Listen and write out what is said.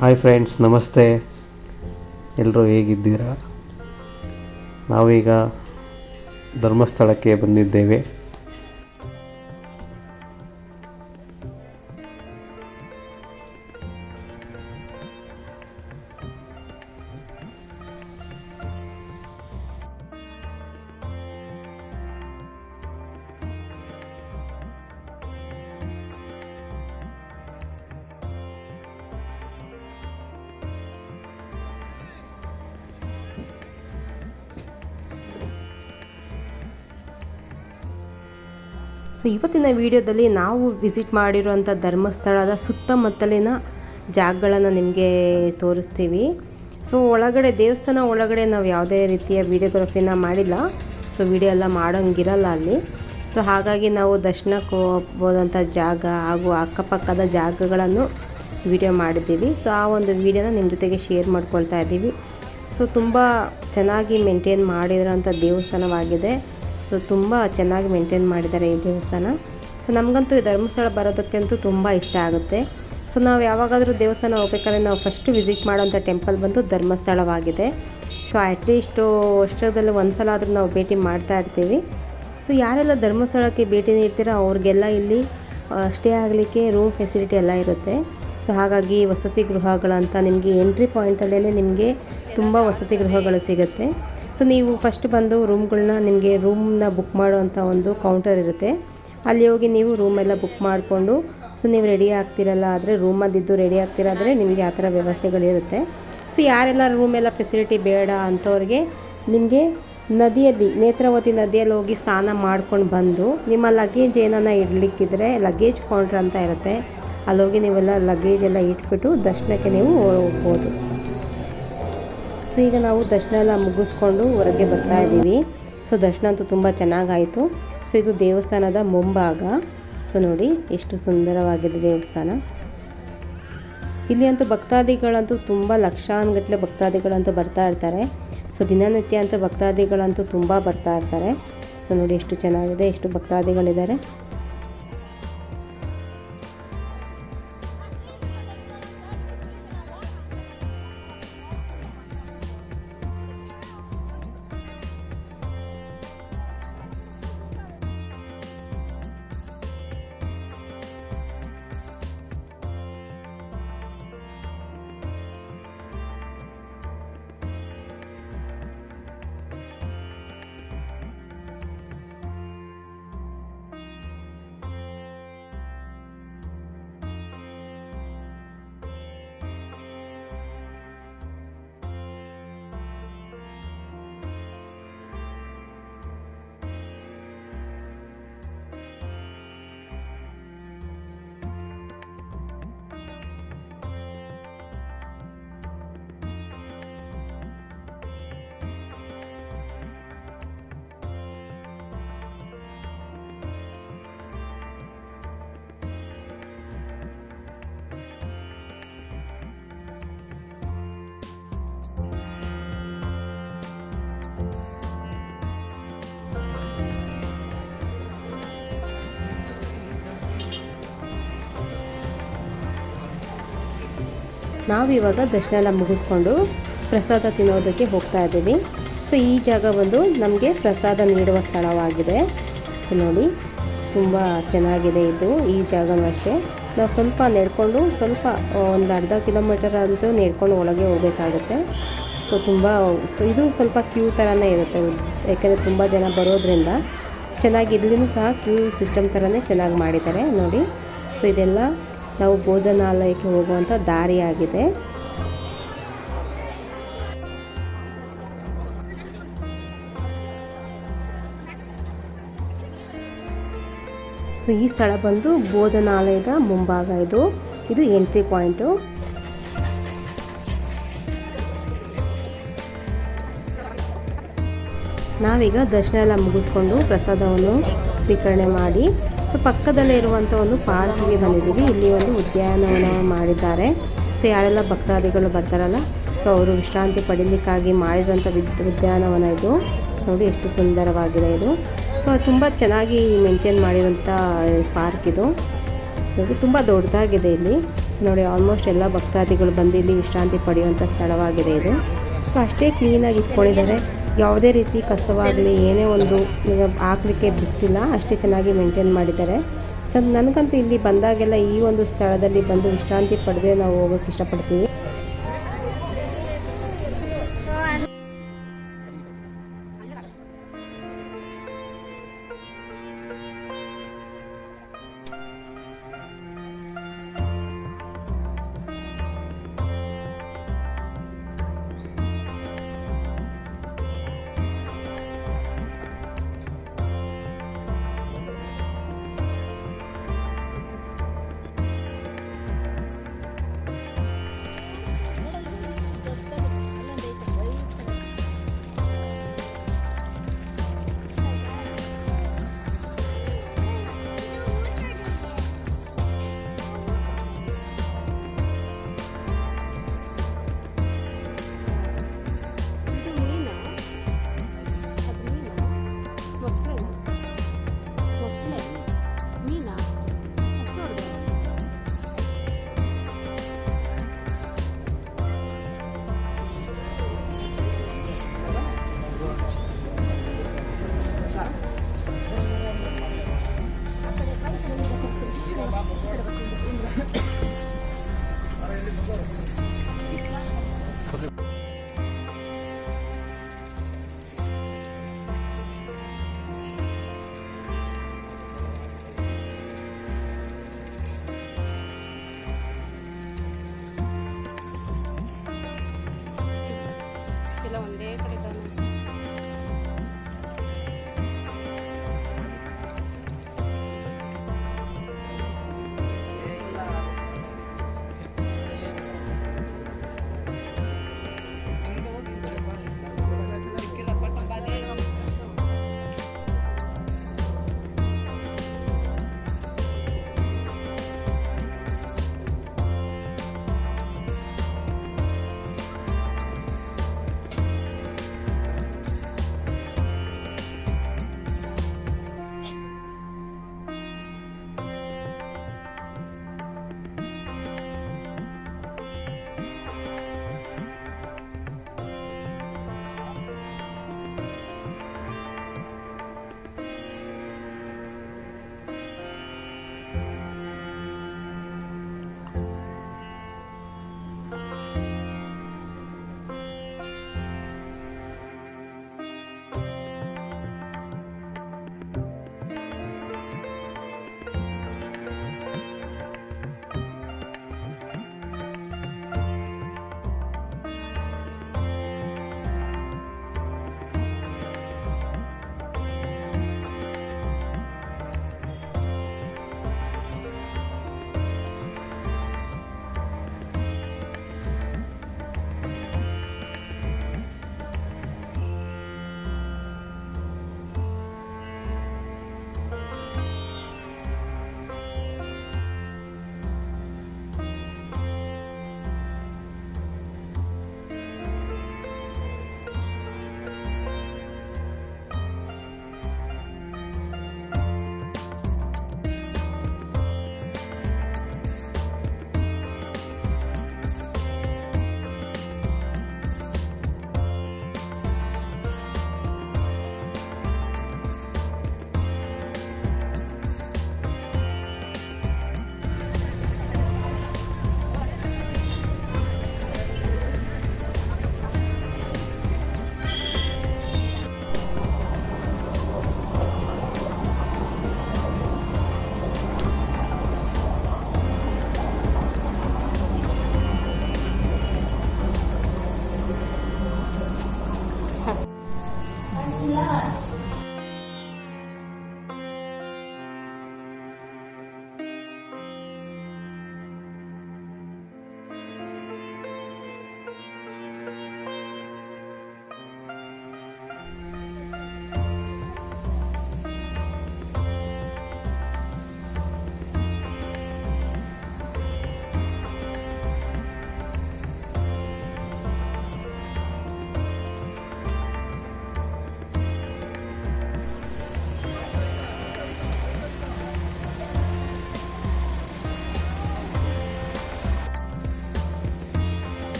Hi friends, ನಮಸ್ತೆ. ಎಲ್ಲರೂ ಹೇಗಿದ್ದೀರಾ? ನಾವೀಗ ಧರ್ಮಸ್ಥಳಕ್ಕೆ ಬಂದಿದ್ದೇವೆ. ಸೊ ಇವತ್ತಿನ ವಿಡಿಯೋದಲ್ಲಿ ನಾವು ವಿಸಿಟ್ ಮಾಡಿರುವಂಥ ಧರ್ಮಸ್ಥಳದ ಸುತ್ತಮುತ್ತಲಿನ ಜಾಗಗಳನ್ನು ನಿಮಗೆ ತೋರಿಸ್ತೀವಿ. ಸೊ ಒಳಗಡೆ ದೇವಸ್ಥಾನ ಒಳಗಡೆ ನಾವು ಯಾವುದೇ ರೀತಿಯ ವಿಡಿಯೋಗ್ರಫಿನ ಮಾಡಿಲ್ಲ. ಸೊ ವಿಡಿಯೋ ಎಲ್ಲ ಮಾಡೋಂಗಿರಲ್ಲ ಅಲ್ಲಿ. ಸೊ ಹಾಗಾಗಿ ನಾವು ದರ್ಶನಕ್ಕೆ ಹೋಗ್ಬೋದಂಥ ಜಾಗ ಹಾಗೂ ಅಕ್ಕಪಕ್ಕದ ಜಾಗಗಳನ್ನು ವಿಡಿಯೋ ಮಾಡಿದ್ದೀವಿ. ಸೊ ಆ ಒಂದು ವಿಡಿಯೋನ ನಿಮ್ಮ ಜೊತೆಗೆ ಶೇರ್ ಮಾಡ್ಕೊಳ್ತಾ ಇದ್ದೀವಿ. ಸೊ ತುಂಬ ಚೆನ್ನಾಗಿ ಮೇಂಟೈನ್ ಮಾಡಿರೋಂಥ ದೇವಸ್ಥಾನವಾಗಿದೆ. ಸೊ ತುಂಬ ಚೆನ್ನಾಗಿ ಮೇಂಟೈನ್ ಮಾಡಿದ್ದಾರೆ ಈ ದೇವಸ್ಥಾನ. ಸೊ ನಮಗಂತೂ ಈ ಧರ್ಮಸ್ಥಳ ಬರೋದಕ್ಕಂತೂ ತುಂಬ ಇಷ್ಟ ಆಗುತ್ತೆ. ಸೊ ನಾವು ಯಾವಾಗಾದರೂ ದೇವಸ್ಥಾನ ಹೋಗ್ಬೇಕಾದ್ರೆ ನಾವು ಫಸ್ಟ್ ವಿಸಿಟ್ ಮಾಡೋಂಥ ಟೆಂಪಲ್ ಬಂದು ಧರ್ಮಸ್ಥಳವಾಗಿದೆ. ಸೊ ಅಟ್ಲೀಸ್ಟು ವರ್ಷದಲ್ಲಿ ಒಂದು ಸಲ ಆದರೂ ನಾವು ಭೇಟಿ ಮಾಡ್ತಾ ಇರ್ತೀವಿ. ಸೊ ಯಾರೆಲ್ಲ ಧರ್ಮಸ್ಥಳಕ್ಕೆ ಭೇಟಿ ನೀಡ್ತೀರೋ ಅವ್ರಿಗೆಲ್ಲ ಇಲ್ಲಿ ಸ್ಟೇ ಆಗಲಿಕ್ಕೆ ರೂಮ್ ಫೆಸಿಲಿಟಿ ಎಲ್ಲ ಇರುತ್ತೆ. ಸೊ ಹಾಗಾಗಿ ವಸತಿ ಗೃಹಗಳಂತ ನಿಮಗೆ ಎಂಟ್ರಿ ಪಾಯಿಂಟಲ್ಲೇ ನಿಮಗೆ ತುಂಬ ವಸತಿ ಗೃಹಗಳು ಸಿಗುತ್ತೆ. ಸೊ ನೀವು ಫಸ್ಟ್ ಬಂದು ರೂಮ್ಗಳನ್ನ ನಿಮಗೆ ರೂಮ್ನ ಬುಕ್ ಮಾಡುವಂಥ ಒಂದು ಕೌಂಟರ್ ಇರುತ್ತೆ. ಅಲ್ಲಿ ಹೋಗಿ ನೀವು ರೂಮೆಲ್ಲ ಬುಕ್ ಮಾಡಿಕೊಂಡು ಸೊ ನೀವು ರೆಡಿ ಆಗ್ತಿರಲ್ಲ ಆದರೆ ರೂಮಲ್ಲಿದ್ದು ರೆಡಿ ಆಗ್ತಿರಾದರೆ ನಿಮಗೆ ಆ ಥರ ವ್ಯವಸ್ಥೆಗಳಿರುತ್ತೆ. ಸೊ ಯಾರೆಲ್ಲ ರೂಮೆಲ್ಲ ಫೆಸಿಲಿಟಿ ಬೇಡ ಅಂಥವ್ರಿಗೆ ನಿಮಗೆ ನದಿಯಲ್ಲಿ ನೇತ್ರಾವತಿ ನದಿಯಲ್ಲಿ ಹೋಗಿ ಸ್ನಾನ ಮಾಡ್ಕೊಂಡು ಬಂದು ನಿಮ್ಮ ಲಗೇಜ್ ಏನನ್ನ ಇಡಲಿಕ್ಕಿದ್ರೆ ಲಗೇಜ್ ಕೌಂಟ್ರ್ ಅಂತ ಇರುತ್ತೆ. ಅಲ್ಲೋಗಿ ನೀವೆಲ್ಲ ಲಗೇಜ್ ಎಲ್ಲ ಇಟ್ಬಿಟ್ಟು ದರ್ಶನಕ್ಕೆ ನೀವು ಹೋಗ್ಬೋದು. ಸೊ ಈಗ ನಾವು ದರ್ಶನ ಎಲ್ಲ ಮುಗಿಸ್ಕೊಂಡು ಹೊರಗೆ ಬರ್ತಾ ಇದ್ದೀವಿ. ಸೊ ದರ್ಶನ ಅಂತೂ ತುಂಬ ಚೆನ್ನಾಗಾಯಿತು. ಸೊ ಇದು ದೇವಸ್ಥಾನದ ಮುಂಭಾಗ. ಸೊ ನೋಡಿ ಎಷ್ಟು ಸುಂದರವಾಗಿದೆ ದೇವಸ್ಥಾನ. ಇಲ್ಲಿ ಅಂತೂ ಭಕ್ತಾದಿಗಳಂತೂ ತುಂಬ ಲಕ್ಷಾನುಗಟ್ಟಲೆ ಭಕ್ತಾದಿಗಳಂತೂ ಬರ್ತಾ ಇರ್ತಾರೆ. ಸೊ ದಿನನಿತ್ಯ ಅಂತೂ ಭಕ್ತಾದಿಗಳಂತೂ ತುಂಬ ಬರ್ತಾ ಇರ್ತಾರೆ. ಸೊ ನೋಡಿ ಎಷ್ಟು ಚೆನ್ನಾಗಿದೆ, ಎಷ್ಟು ಭಕ್ತಾದಿಗಳಿದ್ದಾರೆ. ನಾವಿವಾಗ ದರ್ಶನ ಎಲ್ಲ ಮುಗಿಸ್ಕೊಂಡು ಪ್ರಸಾದ ತಿನ್ನೋದಕ್ಕೆ ಹೋಗ್ತಾ ಇದ್ದೀವಿ. ಸೊ ಈ ಜಾಗ ಬಂದು ನಮಗೆ ಪ್ರಸಾದ ನೀಡುವ ಸ್ಥಳವಾಗಿದೆ. ಸೊ ನೋಡಿ ತುಂಬ ಚೆನ್ನಾಗಿದೆ ಇದು. ಈ ಜಾಗನೂ ಅಷ್ಟೇ. ನಾವು ಸ್ವಲ್ಪ ನಡ್ಕೊಂಡು ಒಂದು ಅರ್ಧ ಕಿಲೋಮೀಟರ್ ಅಂತೂ ನಡ್ಕೊಂಡು ಒಳಗೆ ಹೋಗಬೇಕಾಗುತ್ತೆ. ಸೊ ಇದು ಸ್ವಲ್ಪ ಕ್ಯೂ ಥರನೇ ಇರುತ್ತೆ. ಯಾಕೆಂದರೆ ತುಂಬ ಜನ ಬರೋದ್ರಿಂದ ಚೆನ್ನಾಗಿ ಇಲ್ಲಿನೂ ಸಹ ಕ್ಯೂ ಸಿಸ್ಟಮ್ ಥರನೇ ಚೆನ್ನಾಗಿ ಮಾಡಿದ್ದಾರೆ ನೋಡಿ. ಸೊ ಇದೆಲ್ಲ ನಾವು ಭೋಜನಾಲಯಕ್ಕೆ ಹೋಗುವಂಥ ದಾರಿಯಾಗಿದೆ. ಸೊ ಈ ಸ್ಥಳ ಬಂದು ಭೋಜನಾಲಯದ ಮುಂಭಾಗ. ಇದು ಎಂಟ್ರಿ ಪಾಯಿಂಟು. ನಾವೀಗ ದರ್ಶನ ಎಲ್ಲ ಮುಗಿಸ್ಕೊಂಡು ಪ್ರಸಾದವನ್ನು ಸ್ವೀಕರಣೆ ಮಾಡಿ ಸೊ ಪಕ್ಕದಲ್ಲೇ ಇರುವಂಥ ಒಂದು ಪಾರ್ಕಿಗೆ ಬಂದಿದ್ದೀವಿ. ಇಲ್ಲಿ ಒಂದು ಉದ್ಯಾನವನ ಮಾಡಿದ್ದಾರೆ. ಸೊ ಯಾರೆಲ್ಲ ಭಕ್ತಾದಿಗಳು ಬರ್ತಾರಲ್ಲ ಸೊ ಅವರು ವಿಶ್ರಾಂತಿ ಪಡೀಲಿಕ್ಕಾಗಿ ಮಾಡಿರುವಂಥ ಉದ್ಯಾನವನ ಇದು. ನೋಡಿ ಎಷ್ಟು ಸುಂದರವಾಗಿದೆ ಇದು. ಸೊ ತುಂಬ ಚೆನ್ನಾಗಿ ಮೇಂಟೈನ್ ಮಾಡಿರುವಂಥ ಪಾರ್ಕ್ ಇದು. ನೋಡಿ ತುಂಬ ದೊಡ್ಡದಾಗಿದೆ ಇಲ್ಲಿ. ಸೊ ನೋಡಿ ಆಲ್ಮೋಸ್ಟ್ ಎಲ್ಲ ಭಕ್ತಾದಿಗಳು ಬಂದು ಇಲ್ಲಿ ವಿಶ್ರಾಂತಿ ಪಡೆಯುವಂಥ ಸ್ಥಳವಾಗಿದೆ ಇದು. ಸೊ ಅಷ್ಟೇ ಕ್ಲೀನಾಗಿ ಇಟ್ಕೊಂಡಿದ್ದಾರೆ, ಯಾವುದೇ ರೀತಿ ಕಸವಾಗಲಿ ಏನೇ ಒಂದು ಹಾಕಲಿಕ್ಕೆ ಬಿಟ್ಟಿಲ್ಲ, ಅಷ್ಟೇ ಚೆನ್ನಾಗಿ ಮೇಂಟೈನ್ ಮಾಡಿದ್ದಾರೆ. ಸೊ ನನಗಂತೂ ಇಲ್ಲಿ ಬಂದಾಗೆಲ್ಲ ಈ ಒಂದು ಸ್ಥಳದಲ್ಲಿ ಬಂದು ವಿಶ್ರಾಂತಿ ಪಡೆದೇ ನಾವು ಹೋಗೋಕ್ಕೆ ಇಷ್ಟಪಡ್ತೀವಿ.